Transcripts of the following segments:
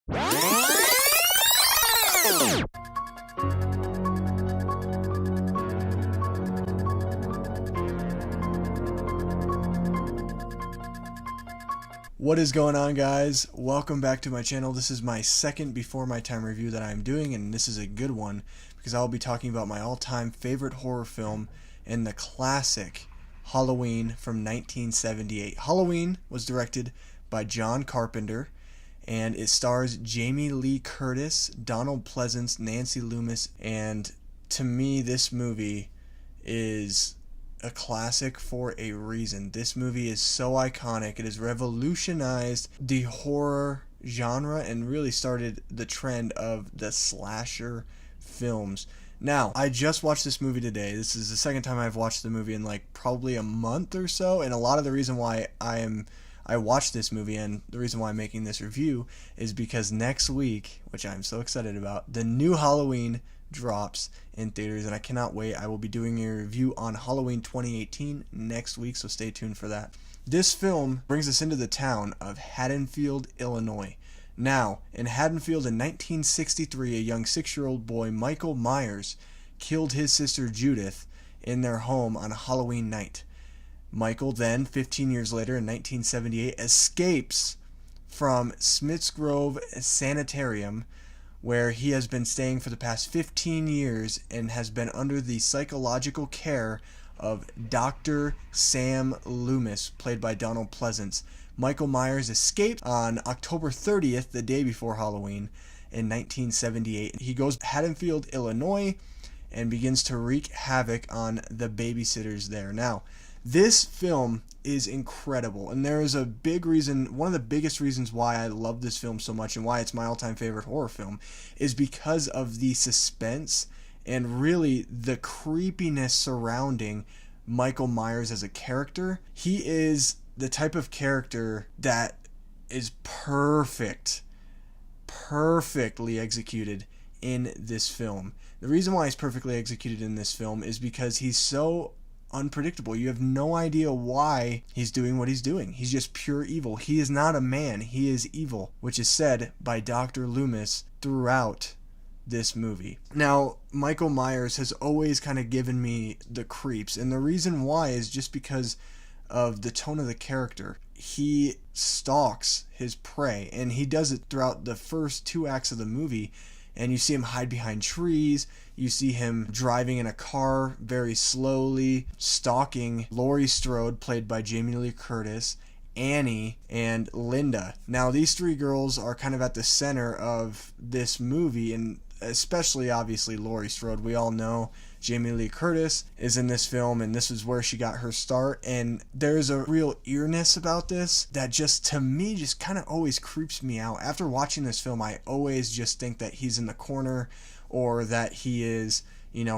What is going on, guys? Welcome back to my channel. This is my second Before My Time review that I'm doing, and this is a good one because I'll be talking about my all-time favorite horror film and the classic Halloween from 1978. Halloween was directed by John Carpenter, and it stars Jamie Lee Curtis, Donald Pleasence, Nancy Loomis, and to me this movie is a classic for a reason. This movie is so iconic. It has revolutionized the horror genre and really started the trend of the slasher films. Now, I just watched this movie today. This is the second time I've watched the movie in like probably a month or so, and a lot of the reason why I watched this movie and the reason why I'm making this review is because next week, which I'm so excited about, the new Halloween drops in theaters, and I cannot wait. I will be doing a review on Halloween 2018 next week, so stay tuned for that. This film brings us into the town of Haddonfield, Illinois. Now, in Haddonfield in 1963, a young 6-year-old boy, Michael Myers, killed his sister Judith in their home on Halloween night. Michael then, 15 years later in 1978, escapes from Smiths Grove Sanitarium, where he has been staying for the past 15 years and has been under the psychological care of Dr. Sam Loomis, played by Donald Pleasence. Michael Myers escaped on October 30th, the day before Halloween, in 1978. He goes to Haddonfield, Illinois, and begins to wreak havoc on the babysitters there. Now, this film is incredible, and there is a big reason, one of the biggest reasons why I love this film so much and why it's my all-time favorite horror film is because of the suspense and really the creepiness surrounding Michael Myers as a character. He is the type of character that is perfectly executed in this film. The reason why he's perfectly executed in this film is because he's so unpredictable. You have no idea why he's doing what he's doing. He's just pure evil. He is not a man. He is evil, which is said by Dr. Loomis throughout this movie. Now, Michael Myers has always kind of given me the creeps, and the reason why is just because of the tone of the character. He stalks his prey, and he does it throughout the first 2 acts of the movie. And you see him hide behind trees. You see him driving in a car very slowly, stalking Laurie Strode, played by Jamie Lee Curtis, Annie, and Linda. Now, these 3 girls are kind of at the center of this movie, and especially, obviously, Laurie Strode. We all know Jamie Lee Curtis is in this film, and this is where she got her start. And there's a real eeriness about this that just, to me, just kind of always creeps me out. After watching this film, I always just think that he's in the corner, or that he is,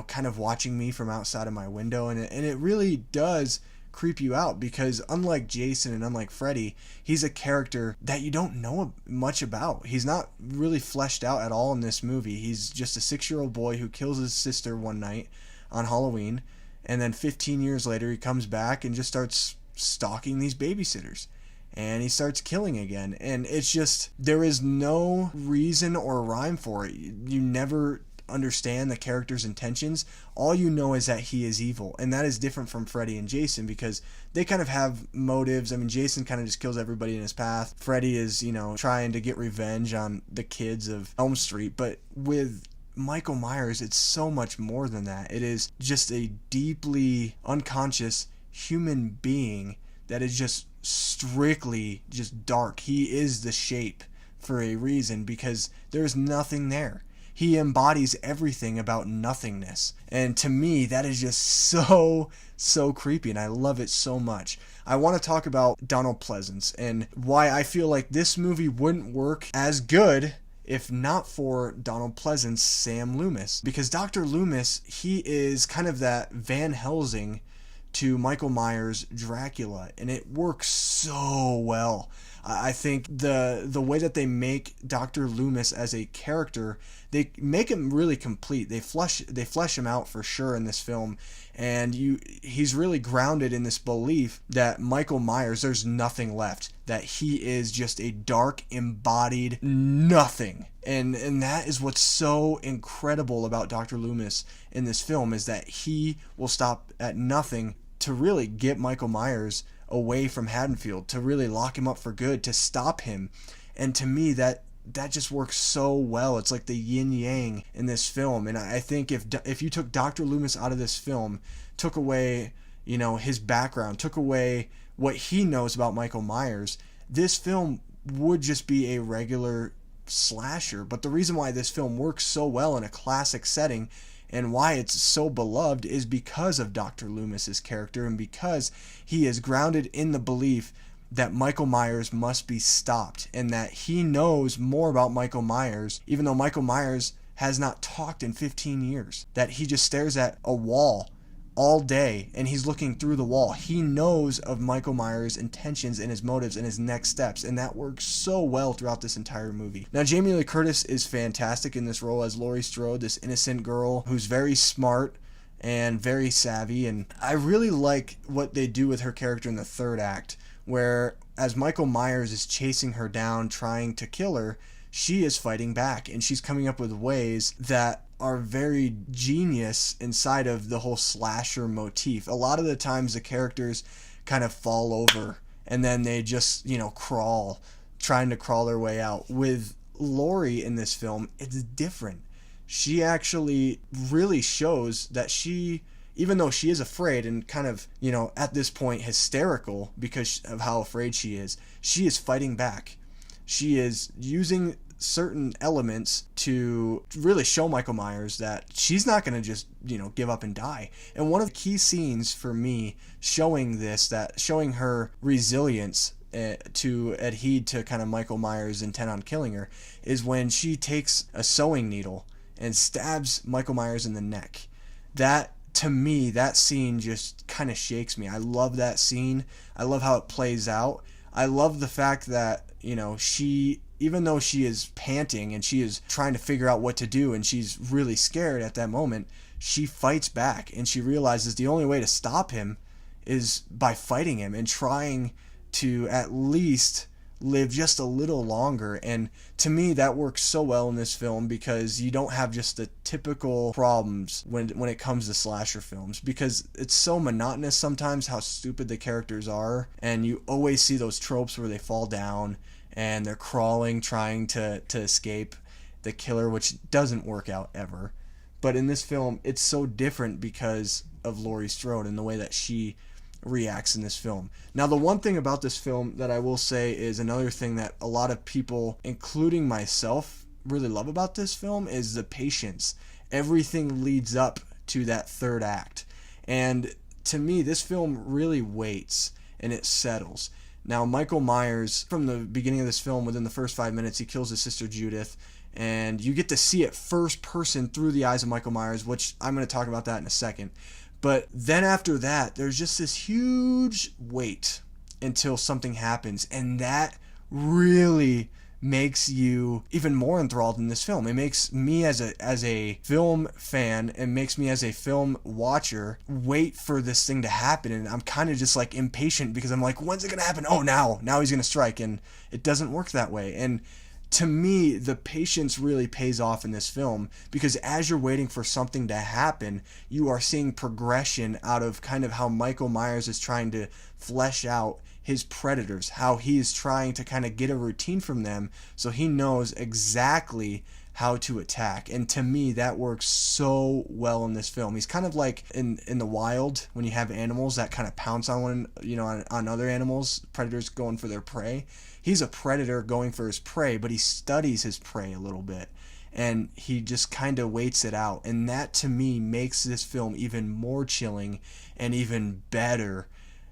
kind of watching me from outside of my window. And it really does creep you out because unlike Jason and unlike Freddy, he's a character that you don't know much about. He's not really fleshed out at all in this movie. He's just a 6-year-old boy who kills his sister one night on Halloween, and then 15 years later he comes back and just starts stalking these babysitters, and he starts killing again. And it's just, there is no reason or rhyme for it. You never understand the character's intentions. All you know is that he is evil, and that is different from Freddy and Jason because they kind of have motives. I mean, Jason kind of just kills everybody in his path. Freddy is, trying to get revenge on the kids of Elm Street, but with Michael Myers, it's so much more than that. It is just a deeply unconscious human being that is just strictly just dark. He is the shape for a reason because there's nothing there. He embodies everything about nothingness. And to me, that is just so creepy, and I love it so much. I want to talk about Donald Pleasence and why I feel like this movie wouldn't work as good if not for Donald Pleasence, Sam Loomis. Because Dr. Loomis, he is kind of that Van Helsing to Michael Myers' Dracula, and it works so well. I think the way that they make Dr. Loomis as a character, they make him really complete. They flesh him out for sure in this film, and he's really grounded in this belief that Michael Myers, there's nothing left, that he is just a dark embodied nothing. And that is what's so incredible about Dr. Loomis in this film, is that he will stop at nothing to really get Michael Myers away from Haddonfield, to really lock him up for good, to stop him. And to me, that just works so well. It's like the yin yang in this film. And I think if you took Dr. Loomis out of this film, took away, his background, took away what he knows about Michael Myers, this film would just be a regular slasher. But the reason why this film works so well in a classic setting, and why it's so beloved, is because of Dr. Loomis's character, and because he is grounded in the belief that Michael Myers must be stopped, and that he knows more about Michael Myers, even though Michael Myers has not talked in 15 years. That he just stares at a wall all day, and he's looking through the wall. He knows of Michael Myers' intentions and his motives and his next steps, and that works so well throughout this entire movie. Now, Jamie Lee Curtis is fantastic in this role as Laurie Strode, this innocent girl who's very smart and very savvy, and I really like what they do with her character in the third act, where as Michael Myers is chasing her down, trying to kill her, she is fighting back, and she's coming up with ways that are very genius inside of the whole slasher motif. A lot of the times the characters kind of fall over and then they just, crawl, trying to crawl their way out. With Laurie in this film, it's different. She actually really shows that she, even though she is afraid and kind of, at this point hysterical because of how afraid she is fighting back. She is using certain elements to really show Michael Myers that she's not going to just, give up and die. And one of the key scenes for me showing her resilience to adhere to kind of Michael Myers' intent on killing her is when she takes a sewing needle and stabs Michael Myers in the neck. That, to me, that scene just kind of shakes me. I love that scene. I love how it plays out. I love the fact that, she, even though she is panting and she is trying to figure out what to do and she's really scared at that moment, she fights back, and she realizes the only way to stop him is by fighting him and trying to at least live just a little longer. And to me, that works so well in this film, because you don't have just the typical problems when it comes to slasher films, because it's so monotonous sometimes how stupid the characters are, and you always see those tropes where they fall down and they're crawling trying to escape the killer, which doesn't work out ever. But in this film, it's so different because of Laurie Strode and the way that she reacts in this film. Now, the one thing about this film that I will say is another thing that a lot of people, including myself, really love about this film is the patience. Everything leads up to that third act. And to me, this film really waits and it settles. Now, Michael Myers, from the beginning of this film, within the first 5 minutes, he kills his sister Judith, and you get to see it first person through the eyes of Michael Myers, which I'm going to talk about that in a second. But then after that, there's just this huge wait until something happens, and that really makes you even more enthralled in this film. It makes me as a film fan, and makes me as a film watcher wait for this thing to happen, and I'm kind of just like impatient because I'm like, when's it gonna happen? Oh, now he's gonna strike. And it doesn't work that way. And to me, the patience really pays off in this film, because as you're waiting for something to happen, you are seeing progression out of kind of how Michael Myers is trying to flesh out his predators, how he is trying to kind of get a routine from them so he knows exactly how to attack. And to me, that works so well in this film. He's kind of like in the wild, when you have animals that kind of pounce on on other animals, predators going for their prey. He's a predator going for his prey, but he studies his prey a little bit, and he just kind of waits it out. And that, to me, makes this film even more chilling and even better.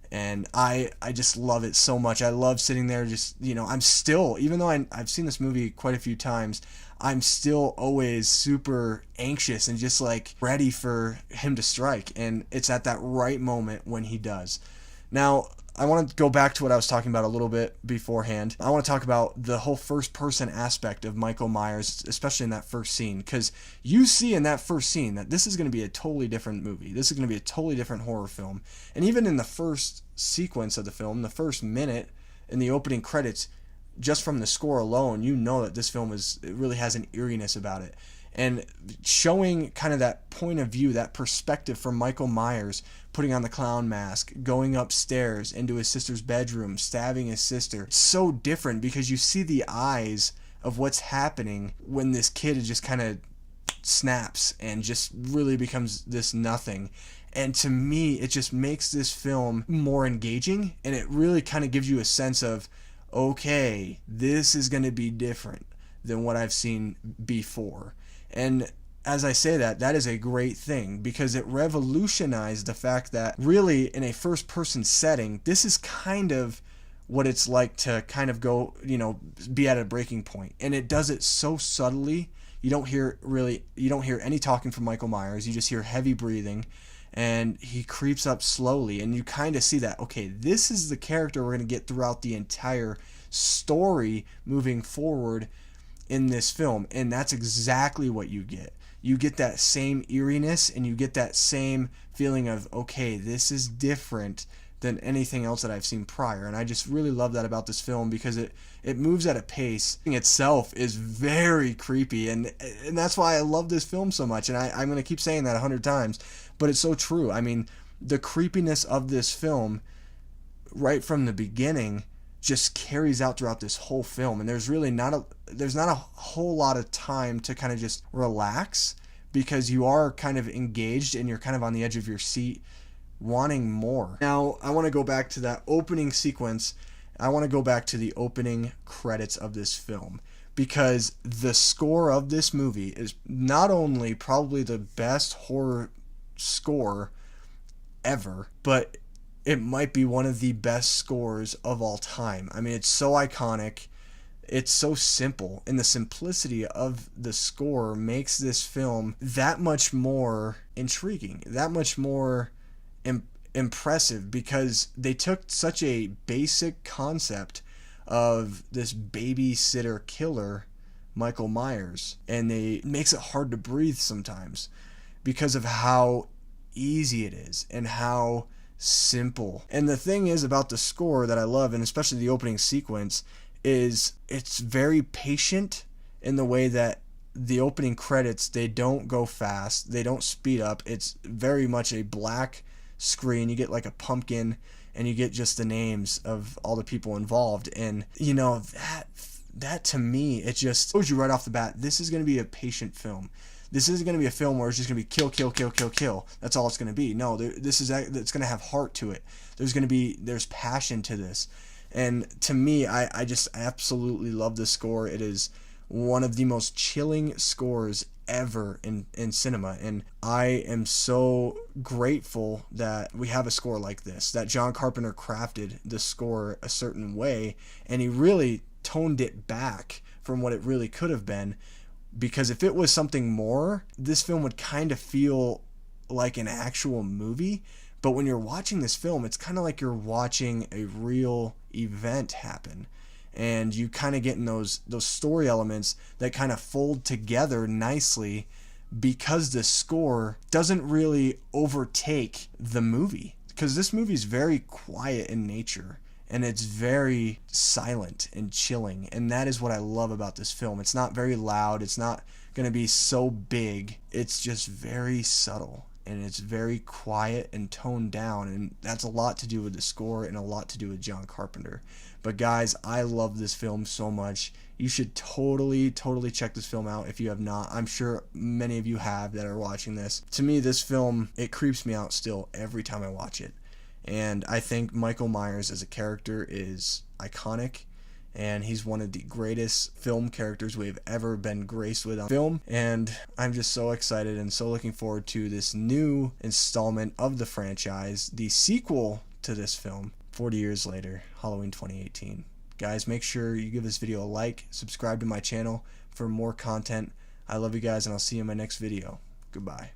And I just love it so much. I love sitting there just, I'm still, even though I've seen this movie quite a few times, I'm still always super anxious and just like ready for him to strike. And it's at that right moment when he does. Now, I want to go back to what I was talking about a little bit beforehand. I want to talk about the whole first-person aspect of Michael Myers, especially in that first scene, because you see in that first scene that this is going to be a totally different movie. This is going to be a totally different horror film. And even in the first sequence of the film, the first minute in the opening credits, just from the score alone, you know that this film it really has an eeriness about it. And showing kind of that point of view, that perspective from Michael Myers putting on the clown mask, going upstairs into his sister's bedroom, stabbing his sister. So different because you see the eyes of what's happening when this kid just kind of snaps and just really becomes this nothing. And to me, it just makes this film more engaging, and it really kind of gives you a sense of, okay, this is going to be different than what I've seen before. And as I say that, that is a great thing because it revolutionized the fact that really in a first-person setting, this is kind of what it's like to kind of go, be at a breaking point. And it does it so subtly. You don't hear any talking from Michael Myers. You just hear heavy breathing, and he creeps up slowly, and you kind of see that, okay, this is the character we're going to get throughout the entire story moving forward in this film. And that's exactly what you get. You get that same eeriness, and you get that same feeling of, okay, this is different than anything else that I've seen prior. And I just really love that about this film because it moves at a pace. Itself is very creepy, and that's why I love this film so much. And I'm going to keep saying that 100 times, but it's so true. I mean, the creepiness of this film right from the beginning just carries out throughout this whole film, and there's not a whole lot of time to kind of just relax because you are kind of engaged and you're kind of on the edge of your seat wanting more. Now, I want to go back to that opening sequence. I want to go back to the opening credits of this film because the score of this movie is not only probably the best horror score ever, but it might be one of the best scores of all time. I mean, it's so iconic. It's so simple, and the simplicity of the score makes this film that much more intriguing, that much more impressive because they took such a basic concept of this babysitter killer, Michael Myers, and it makes it hard to breathe sometimes because of how easy it is and how simple. And the thing is about the score that I love, and especially the opening sequence, is it's very patient in the way that the opening credits, they don't go fast, they don't speed up. It's very much a black screen. You get like a pumpkin, and you get just the names of all the people involved, and that to me, it just shows you right off the bat, this is going to be a patient film. This isn't going to be a film where it's just going to be kill, kill, kill, kill, kill. That's all it's going to be. No, it's going to have heart to it. There's passion to this. And to me, I just absolutely love this score. It is one of the most chilling scores ever in cinema. And I am so grateful that we have a score like this, that John Carpenter crafted the score a certain way, and he really toned it back from what it really could have been. Because if it was something more, this film would kind of feel like an actual movie. But when you're watching this film, it's kind of like you're watching a real event happen. And you kind of get in those story elements that kind of fold together nicely because the score doesn't really overtake the movie. Because this movie is very quiet in nature. And it's very silent and chilling. And that is what I love about this film. It's not very loud. It's not going to be so big. It's just very subtle. And it's very quiet and toned down. And that's a lot to do with the score and a lot to do with John Carpenter. But guys, I love this film so much. You should totally check this film out if you have not. I'm sure many of you have that are watching this. To me, this film, it creeps me out still every time I watch it. And I think Michael Myers as a character is iconic, and he's one of the greatest film characters we've ever been graced with on film. And I'm just so excited and so looking forward to this new installment of the franchise, the sequel to this film, 40 years later, Halloween 2018. Guys, make sure you give this video a like, subscribe to my channel for more content. I love you guys, and I'll see you in my next video. Goodbye.